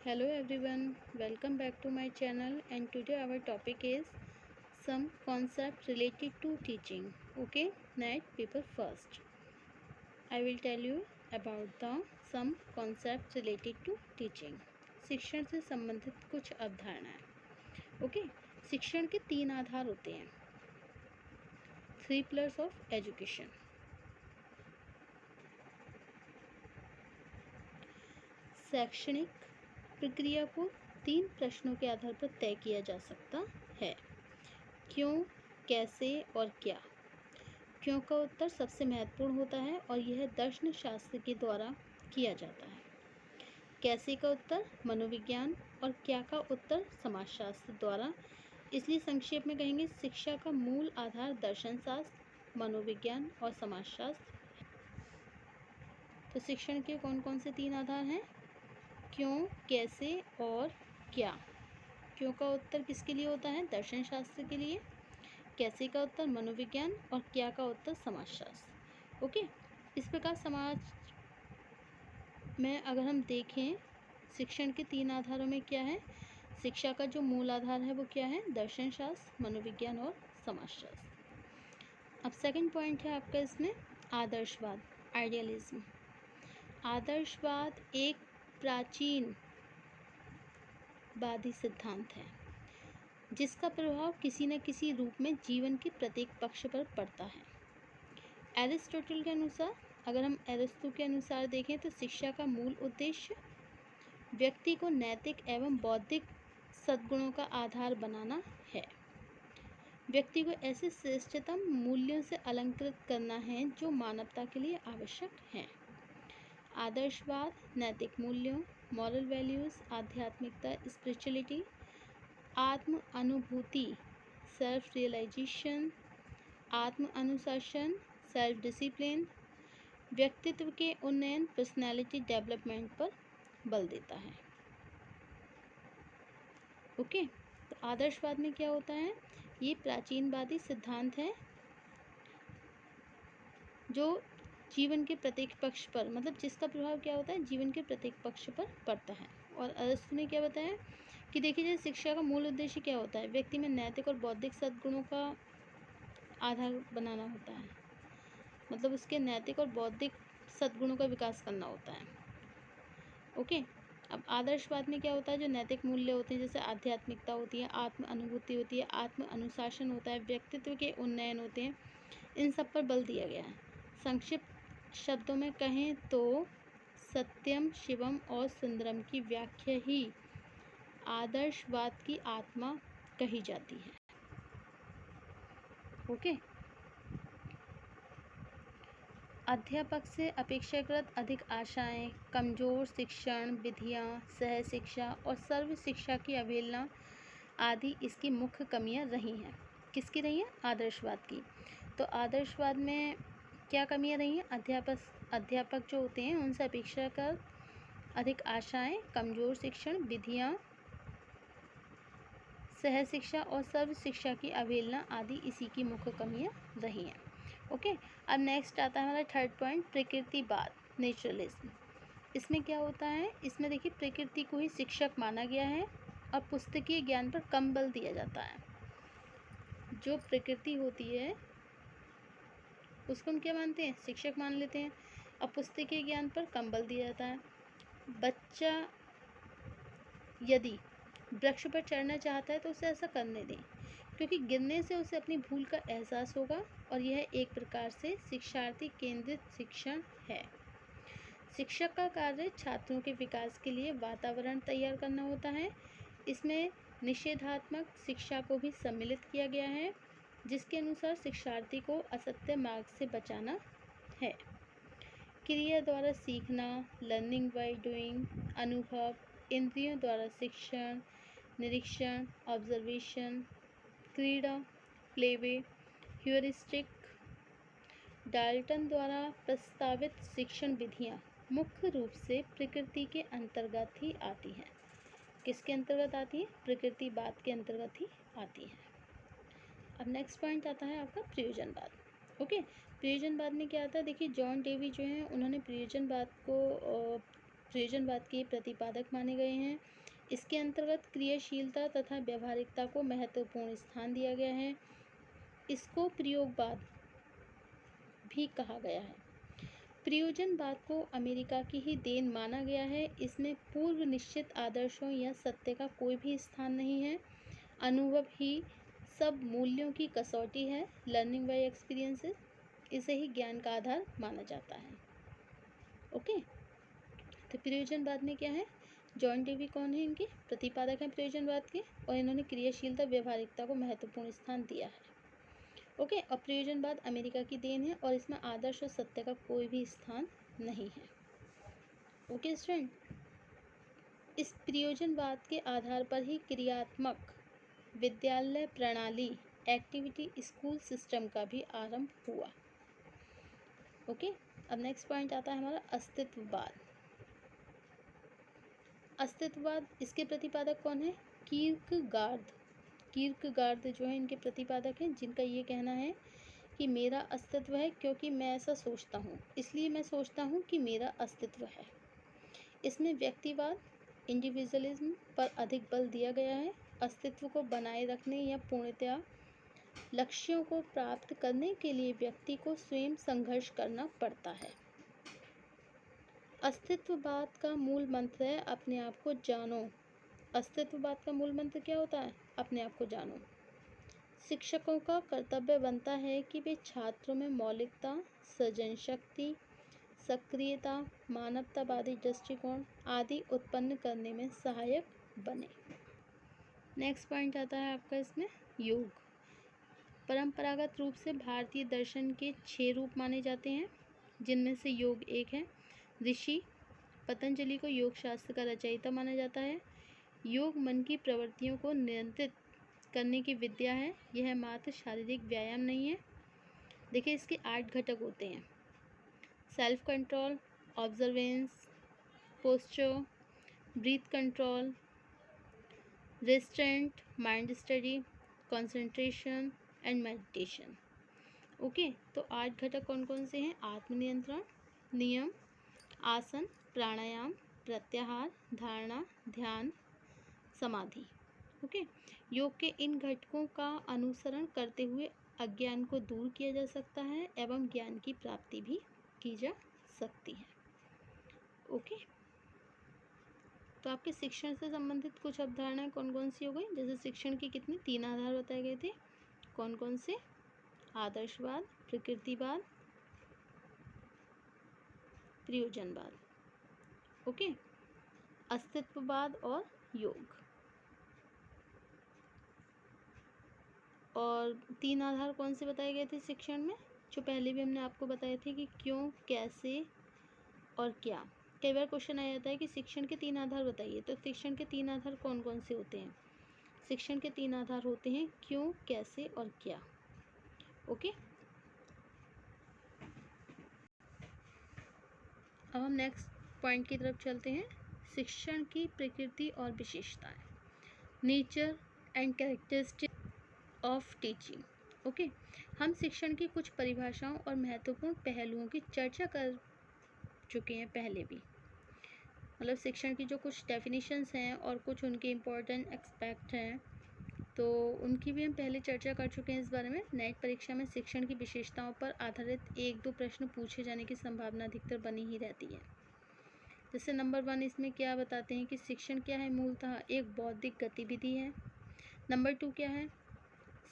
Hello everyone, welcome back to my channel and today our topic is some concept related to teaching. Okay, NET paper first. I will tell you about the some concepts related to teaching. शिक्षण से संबंधित कुछ अवधारणाएं. Okay, शिक्षण के तीन आधार होते हैं. 3 pillars of education. शैक्षणिक प्रक्रिया को 3 प्रश्नों के आधार पर तय किया जा सकता है. क्यों, कैसे और क्या. क्यों का उत्तर सबसे महत्वपूर्ण होता है और यह दर्शन शास्त्र के द्वारा किया जाता है. कैसे का उत्तर मनोविज्ञान और क्या का उत्तर समाजशास्त्र द्वारा. इसलिए संक्षेप में कहेंगे शिक्षा का मूल आधार दर्शन शास्त्र, मनोविज्ञान और समाजशास्त्र. तो शिक्षण के कौन कौन से 3 आधार हैं? क्यों, कैसे और क्या. क्यों का उत्तर किसके लिए होता है? दर्शन शास्त्र के लिए. कैसे का उत्तर मनोविज्ञान और क्या का उत्तर समाजशास्त्र. ओके, इस प्रकार समाज में अगर हम देखें शिक्षण के 3 आधारों में क्या है. शिक्षा का जो मूल आधार है वो क्या है? दर्शन शास्त्र, मनोविज्ञान और समाजशास्त्र. अब सेकंड पॉइंट है आपका इसमें आदर्शवाद, आइडियलिज्म. आदर्शवाद एक प्राचीन वादी सिद्धांत है जिसका प्रभाव किसी न किसी रूप में जीवन के प्रत्येक पक्ष पर पड़ता है. एरिस्टोटल के अनुसार, अगर हम एरिस्टो के अनुसार देखें तो शिक्षा का मूल उद्देश्य व्यक्ति को नैतिक एवं बौद्धिक सद्गुणों का आधार बनाना है. व्यक्ति को ऐसे श्रेष्ठतम मूल्यों से अलंकृत करना है जो मानवता के लिए आवश्यक हैं. आदर्शवाद नैतिक मूल्यों, मॉरल वैल्यूज़, आध्यात्मिकता, स्पिरिचुअलिटी, आत्म अनुभूति, सेल्फ रियलाइजेशन, आत्म अनुशासन, सेल्फ डिसिप्लिन, व्यक्तित्व के उन्नयन, पर्सनैलिटी डेवलपमेंट पर बल देता है. ओके, तो आदर्शवाद में क्या होता है? ये प्राचीनवादी सिद्धांत है जो जीवन के प्रत्येक पक्ष पर, मतलब जिसका प्रभाव क्या होता है? जीवन के प्रत्येक पक्ष पर पड़ता है. और अरस्तु ने क्या बताया कि देखिए जैसे शिक्षा का मूल उद्देश्य क्या होता है? व्यक्ति में नैतिक और बौद्धिक सद्गुणों का आधार बनाना होता है, मतलब उसके नैतिक और बौद्धिक सद्गुणों का विकास करना होता है. ओके, अब आदर्शवाद में क्या होता है? जो नैतिक मूल्य होते हैं जैसे आध्यात्मिकता होती है, आत्म अनुभूति होती है, आत्म अनुशासन होता है, व्यक्तित्व के उन्नयन होते हैं, इन सब पर बल दिया गया है. संक्षिप्त शब्दों में कहें तो सत्यम, शिवम और सुंदरम की व्याख्या ही आदर्शवाद की आत्मा कही जाती है. ओके, अध्यापक से अपेक्षाकृत अधिक आशाएं, कमजोर शिक्षण विधियां, सह शिक्षा और सर्व शिक्षा की अवहेलना आदि इसकी मुख्य कमियां रही हैं. किसकी रही हैं? आदर्शवाद की. तो आदर्शवाद में क्या कमियां रही हैं? अध्यापक जो होते हैं उनसे अपेक्षाकृत अधिक आशाएं, कमजोर शिक्षण विधियां, सह शिक्षा और सर्व शिक्षा की अवहेलना आदि इसी की मुख्य कमियां रही हैं. ओके, अब नेक्स्ट आता है हमारा थर्ड पॉइंट प्रकृतिवाद, नेचुरलिज्म. इसमें क्या होता है? इसमें देखिए प्रकृति को ही शिक्षक माना गया है और पुस्तकीय ज्ञान पर कम बल दिया जाता है. जो प्रकृति होती है उसको हम क्या मानते हैं? शिक्षक मान लेते हैं. और पुस्तकीय ज्ञान पर कम बल दिया जाता है. बच्चा यदि वृक्ष पर चढ़ना चाहता है तो उसे ऐसा करने दें, क्योंकि गिरने से उसे अपनी भूल का एहसास होगा और यह एक प्रकार से शिक्षार्थी केंद्रित शिक्षण है. शिक्षक का कार्य छात्रों के विकास के लिए वातावरण तैयार करना होता है. इसमें निषेधात्मक शिक्षा को भी सम्मिलित किया गया है जिसके अनुसार शिक्षार्थी को असत्य मार्ग से बचाना है. क्रिया द्वारा सीखना, लर्निंग बाय डूइंग, अनुभव, इंद्रियों द्वारा शिक्षण, निरीक्षण, ऑब्जर्वेशन, क्रीड़ा, प्लेवे, ह्यूरिस्टिक. डाल्टन द्वारा प्रस्तावित शिक्षण विधियां मुख्य रूप से प्रकृति के अंतर्गत ही आती हैं. किसके अंतर्गत आती हैं? प्रकृतिवाद के अंतर्गत ही आती हैं. अब नेक्स्ट पॉइंट आता है आपका प्रयोजनवाद. ओके, प्रयोजनवाद में क्या आता है? देखिए जॉन डेवी जो हैं उन्होंने प्रयोजनवाद को प्रयोजनवाद के प्रतिपादक माने गए हैं। इसके अंतर्गत क्रियाशीलता तथा व्यावहारिकता को महत्वपूर्ण स्थान दिया गया है। इसको प्रयोगवाद भी कहा गया है। प्रयोजनवाद को अमेरिका की ही देन माना गया है। इसमें पूर्व निश्चित आदर्शों या सत्य का कोई भी स्थान नहीं है। अनुभव ही सब मूल्यों की कसौटी है। लर्निंग बाय एक्सपीरियंसेस, इसे ही ज्ञान का आधार माना जाता है। ओके, तो प्रयोजनवाद में क्या है, जॉन डेवी कौन है, इनके प्रतिपादक हैं प्रयोजनवाद के, और इन्होंने क्रियाशीलता व्यावहारिकता को महत्वपूर्ण स्थान दिया है। ओके, और प्रयोजनवाद अमेरिका की देन है और इसमें आदर्श और सत्य का कोई भी स्थान नहीं है। ओके स्टूडेंट, इस प्रयोजनवाद के आधार पर ही क्रियात्मक विद्यालय प्रणाली एक्टिविटी स्कूल सिस्टम का भी आरंभ हुआ। ओके, अब नेक्स्ट पॉइंट आता है हमारा अस्तित्ववाद। अस्तित्ववाद, इसके प्रतिपादक कौन है, कीर्कगार्ड। कीर्कगार्ड जो है इनके प्रतिपादक हैं, जिनका ये कहना है कि मेरा अस्तित्व है क्योंकि मैं ऐसा सोचता हूँ, इसलिए मैं सोचता हूँ कि मेरा अस्तित्व है। इसमें व्यक्तिवाद इंडिविजुअलिज्म पर अधिक बल दिया गया है। अस्तित्व को बनाए रखने या पूर्णतया लक्ष्यों को प्राप्त करने के लिए व्यक्ति को स्वयं संघर्ष करना पड़ता है। अस्तित्ववाद का मूल मंत्र है अपने आप को जानो। अस्तित्ववाद का मूल मंत्र क्या होता है, अपने आप को जानो। शिक्षकों का कर्तव्य बनता है कि वे छात्रों में मौलिकता, सृजन शक्ति, सक्रियता, मानवतावादी दृष्टिकोण आदि उत्पन्न करने में सहायक बने। नेक्स्ट पॉइंट आता है आपका इसमें योग। परंपरागत रूप से भारतीय दर्शन के 6 रूप माने जाते हैं, जिनमें से योग एक है। ऋषि पतंजलि को योग शास्त्र का रचयिता माना जाता है। योग मन की प्रवृत्तियों को नियंत्रित करने की विद्या है। यह मात्र शारीरिक व्यायाम नहीं है। देखिए, इसके 8 घटक होते हैं। Self control, observance, posture, breath control, restraint, mind study, concentration and meditation. Okay, तो 8 घटक कौन कौन से हैं, आत्मनियंत्रण, नियम, आसन, प्राणायाम, प्रत्याहार, धारणा, ध्यान, समाधि। ओके, योग के इन घटकों का अनुसरण करते हुए अज्ञान को दूर किया जा सकता है एवं ज्ञान की प्राप्ति भी की जा सकती है। ओके, तो आपके शिक्षण से संबंधित कुछ अवधारणाएं कौन कौन सी हो गई, जैसे शिक्षण के कितने 3 आधार बताए गए थे, कौन कौन से, आदर्शवाद, प्रकृतिवाद, प्रयोजनवाद। ओके, अस्तित्ववाद और योग। और 3 आधार कौन से बताए गए थे शिक्षण में, जो पहले भी हमने आपको बताए थे कि क्यों, कैसे और क्या। कई बार क्वेश्चन आ जाता है कि शिक्षण के 3 आधार बताइए, तो शिक्षण के 3 आधार कौन कौन से होते हैं। शिक्षण के 3 आधार होते हैं क्यों, कैसे और क्या। ओके, अब हम नेक्स्ट पॉइंट की तरफ चलते हैं, शिक्षण की प्रकृति और विशेषताएं, nature and characteristics of teaching. Okay, हम शिक्षण की कुछ परिभाषाओं और महत्वपूर्ण पहलुओं की चर्चा कर चुके हैं पहले भी, मतलब शिक्षण की जो कुछ डेफिनेशंस हैं और कुछ उनके इम्पोर्टेंट एस्पेक्ट हैं, तो उनकी भी हम पहले चर्चा कर चुके हैं इस बारे में। नेट परीक्षा में शिक्षण की विशेषताओं पर आधारित 1-2 प्रश्न पूछे जाने की संभावना अधिकतर बनी ही रहती है। जैसे नंबर 1 इसमें क्या बताते हैं कि शिक्षण क्या है, मूलतः एक बौद्धिक गतिविधि है। नंबर 2 क्या है,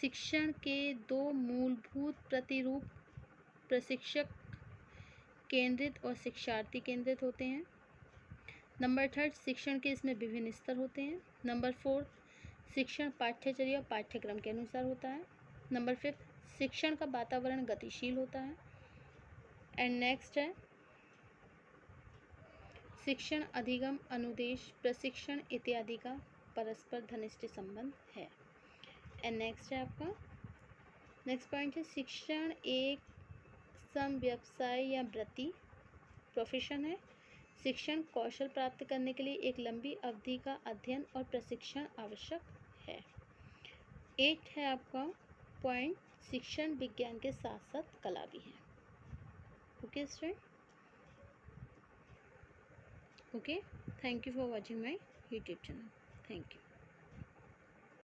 शिक्षण के 2 मूलभूत प्रतिरूप प्रशिक्षक केंद्रित और शिक्षार्थी केंद्रित होते हैं। नंबर 3 शिक्षण के इसमें विभिन्न स्तर होते हैं। नंबर 4 शिक्षण पाठ्यचर्या और पाठ्यक्रम के अनुसार होता है। नंबर 5 शिक्षण का वातावरण गतिशील होता है। एंड नेक्स्ट है शिक्षण अधिगम, अनुदेश, प्रशिक्षण इत्यादि का परस्पर घनिष्ठ संबंध है। एंड नेक्स्ट है आपका नेक्स्ट पॉइंट है शिक्षण एक सम व्यवसाय या वृत्ति, प्रोफेशन है। शिक्षण कौशल प्राप्त करने के लिए एक लंबी अवधि का अध्ययन और प्रशिक्षण आवश्यक है। 8 है आपका पॉइंट, शिक्षण विज्ञान के साथ साथ कला भी है। Okay student, okay, thank you for watching my YouTube channel. Thank you.